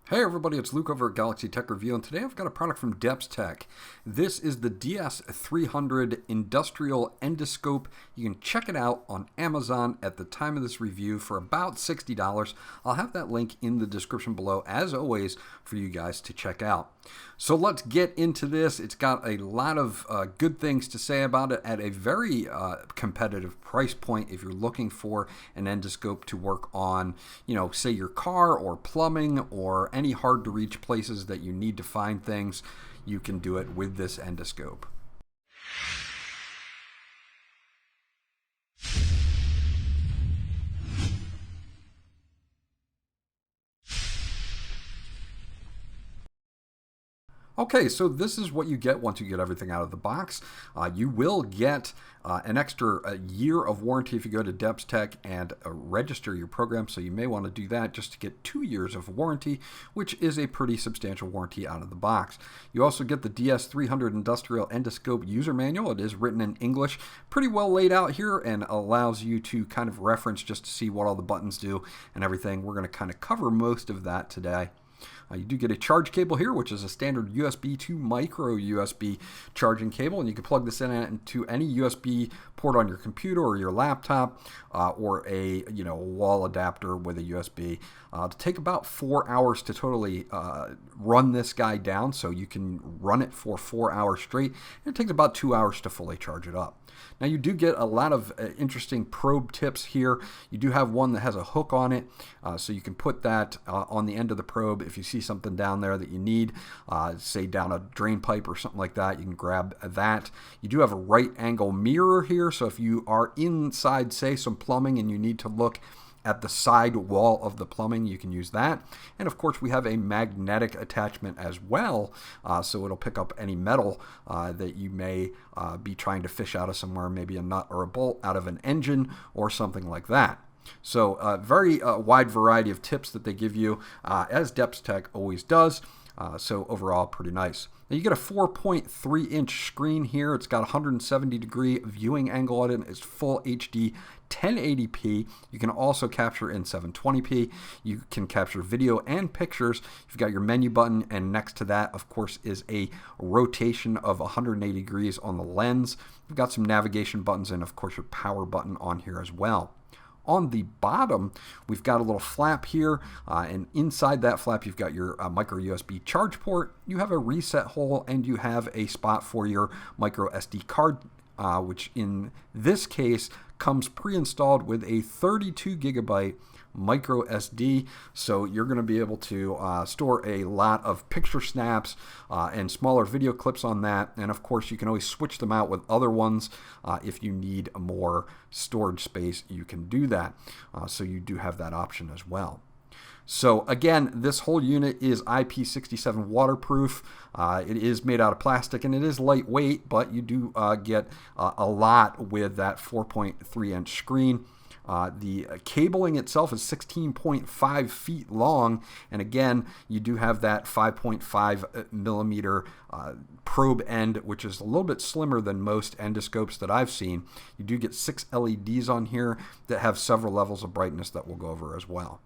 Hey everybody, it's Luke over at Galaxy Tech Review, and today I've got a product from DEPSTECH. This is the DS300 Industrial Endoscope. You can check it out on Amazon at the time of this review for about $60. I'll have that link in the description below, as always, for you guys to check out. So let's get into this. It's got a lot of good things to say about it at a very competitive price point if you're looking for an endoscope to work on, say your car or plumbing or any hard to reach places that you need to find things. You can do it with this endoscope. Okay, so this is what you get once you get everything out of the box. You will get an extra year of warranty if you go to DEPSTECH and register your program, so you may want to do that just to get 2 years of warranty, which is a pretty substantial warranty out of the box. You also get the DS300 Industrial Endoscope User Manual. It is written in English, pretty well laid out here, and allows you to kind of reference just to see what all the buttons do and everything. We're going to kind of cover most of that today. You do get a charge cable here, which is a standard USB to micro USB charging cable, and you can plug this into any USB port on your computer or your laptop, or a wall adapter with a USB. It'll take about 4 hours to totally run this guy down, so you can run it for 4 hours straight. And it takes about 2 hours to fully charge it up. Now you do get a lot of interesting probe tips here. You do have one that has a hook on it, so you can put that on the end of the probe. If you see something down there that you need, say down a drain pipe or something like that, you can grab that. You do have a right angle mirror here, so if you are inside, say, some plumbing and you need to look at the side wall of the plumbing, you can use that. And of course we have a magnetic attachment as well, so it'll pick up any metal that you may be trying to fish out of somewhere, maybe a nut or a bolt out of an engine or something like that. So a very wide variety of tips that they give you, as DEPSTECH always does. So overall, pretty nice. Now you get a 4.3-inch screen here. It's got a 170-degree viewing angle on it. It's full HD 1080p. You can also capture in 720p. You can capture video and pictures. You've got your menu button, and next to that, of course, is a rotation of 180 degrees on the lens. You've got some navigation buttons and, of course, your power button on here as well. On the bottom, we've got a little flap here, and inside that flap, you've got your micro USB charge port. You have a reset hole, and you have a spot for your micro SD card, which in this case comes pre-installed with a 32 gigabyte micro SD, so you're going to be able to store a lot of picture snaps and smaller video clips on that. And of course you can always switch them out with other ones if you need more storage space. You can do that, so you do have that option as well. So again, this whole unit is IP67 waterproof. It is made out of plastic and it is lightweight, but you do get a lot with that 4.3-inch screen. The cabling itself is 16.5 feet long, and again, you do have that 5.5 millimeter probe end, which is a little bit slimmer than most endoscopes that I've seen. You do get 6 LEDs on here that have several levels of brightness that we'll go over as well.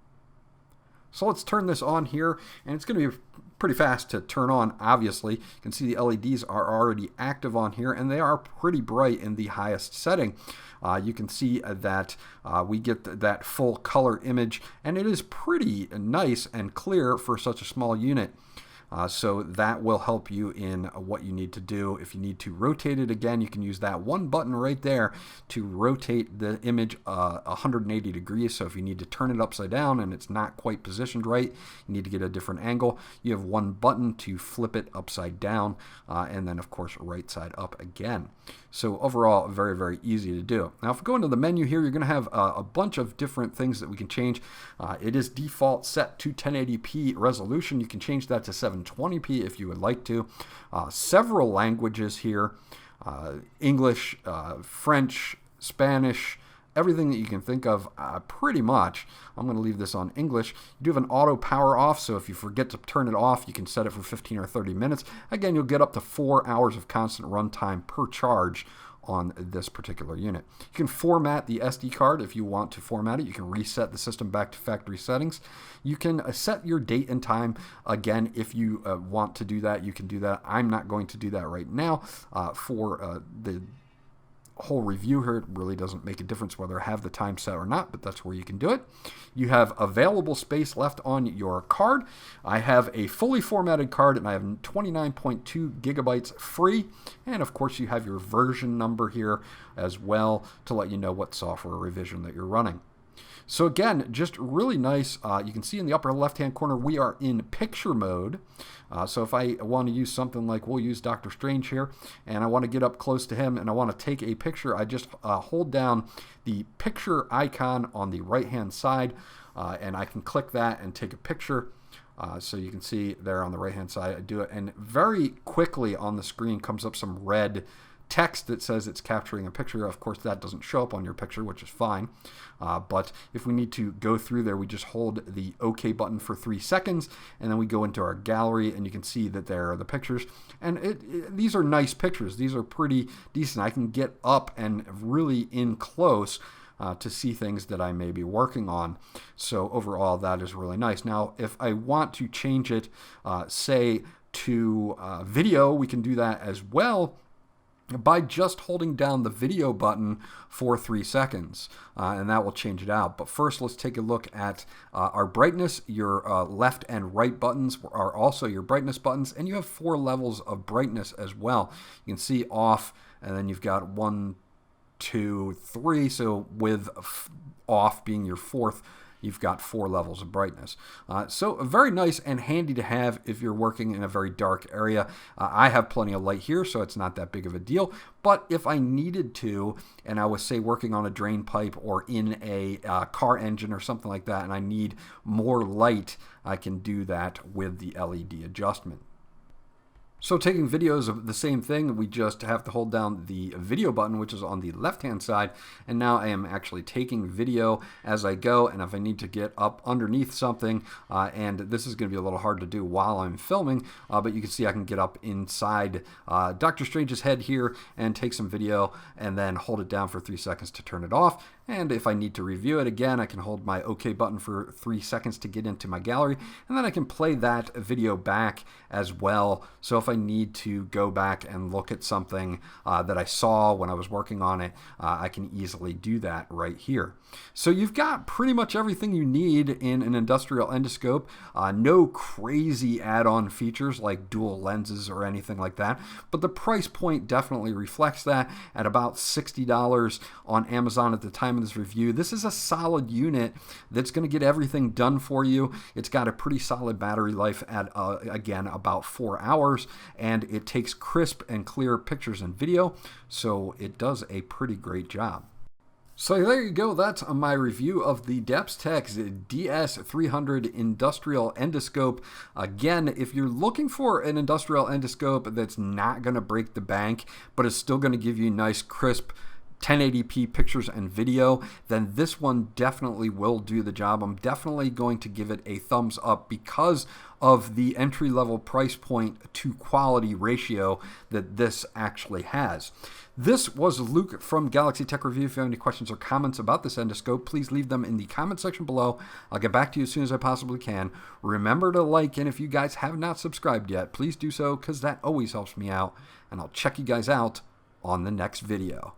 So let's turn this on here, and it's going to be pretty fast to turn on. Obviously, you can see the LEDs are already active on here, and they are pretty bright in the highest setting. You can see that we get that full color image, and it is pretty nice and clear for such a small unit. So that will help you in what you need to do. If you need to rotate it again, you can use that one button right there to rotate the image 180 degrees. So if you need to turn it upside down and it's not quite positioned right, you need to get a different angle, you have one button to flip it upside down, and then of course right side up again. So overall, very, very easy to do. Now if we go into the menu here, you're going to have a bunch of different things that we can change. It is default set to 1080p resolution. You can change that to 720p if you would like to. Several languages here, English, French, Spanish, everything that you can think of, pretty much. I'm going to leave this on English. You do have an auto power off, so if you forget to turn it off, you can set it for 15 or 30 minutes. Again, you'll get up to 4 hours of constant runtime per charge on this particular unit. You can format the SD card if you want to format it. You can reset the system back to factory settings. You can set your date and time. Again, if you want to do that, you can do that. I'm not going to do that right now for the whole review here. It really doesn't make a difference whether I have the time set or not, but that's where you can do it. You have available space left on your card. I have a fully formatted card and I have 29.2 gigabytes free. And of course you have your version number here as well to let you know what software revision that you're running. So again, just really nice. You can see in the upper left-hand corner, we are in picture mode. So if I want to use something like, we'll use Dr. Strange here, and I want to get up close to him and I want to take a picture, I just hold down the picture icon on the right-hand side, and I can click that and take a picture. So you can see there on the right-hand side, I do it, and very quickly on the screen comes up some red text that says it's capturing a picture. Of course, that doesn't show up on your picture, which is fine. But if we need to go through there, we just hold the OK button for 3 seconds, and then we go into our gallery, and you can see that there are the pictures. And these are nice pictures. These are pretty decent. I can get up and really in close to see things that I may be working on. So overall, that is really nice. Now, if I want to change it, say, to video, we can do that as well by just holding down the video button for 3 seconds, and that will change it out. But first, let's take a look at our brightness. Your left and right buttons are also your brightness buttons, and you have 4 levels of brightness as well. You can see off, and then you've got 1, 2, 3, so with off being your 4th, you've got 4 levels of brightness. So very nice and handy to have if you're working in a very dark area. I have plenty of light here, so it's not that big of a deal. But if I needed to, and I was, say, working on a drain pipe or in a car engine or something like that, and I need more light, I can do that with the LED adjustment. So taking videos of the same thing, we just have to hold down the video button, which is on the left-hand side, and now I am actually taking video as I go, and if I need to get up underneath something, and this is going to be a little hard to do while I'm filming, but you can see I can get up inside Dr. Strange's head here and take some video, and then hold it down for 3 seconds to turn it off. And if I need to review it again, I can hold my OK button for 3 seconds to get into my gallery, and then I can play that video back as well. So if I need to go back and look at something that I saw when I was working on it, I can easily do that right here. So you've got pretty much everything you need in an industrial endoscope. No crazy add-on features like dual lenses or anything like that, but the price point definitely reflects that at about $60 on Amazon at the time of this review. This is a solid unit that's going to get everything done for you. It's got a pretty solid battery life at, again, about 4 hours, and it takes crisp and clear pictures and video, so it does a pretty great job. So there you go, that's my review of the DEPSTECH DS300 industrial endoscope. Again, if you're looking for an industrial endoscope that's not going to break the bank, but is still going to give you nice, crisp 1080p pictures and video, then this one definitely will do the job. I'm definitely going to give it a thumbs up because of the entry-level price point to quality ratio that this actually has. This was Luke from Galaxy Tech Review. If you have any questions or comments about this endoscope, please leave them in the comment section below. I'll get back to you as soon as I possibly can. Remember to like, and if you guys have not subscribed yet, please do so because that always helps me out. And I'll check you guys out on the next video.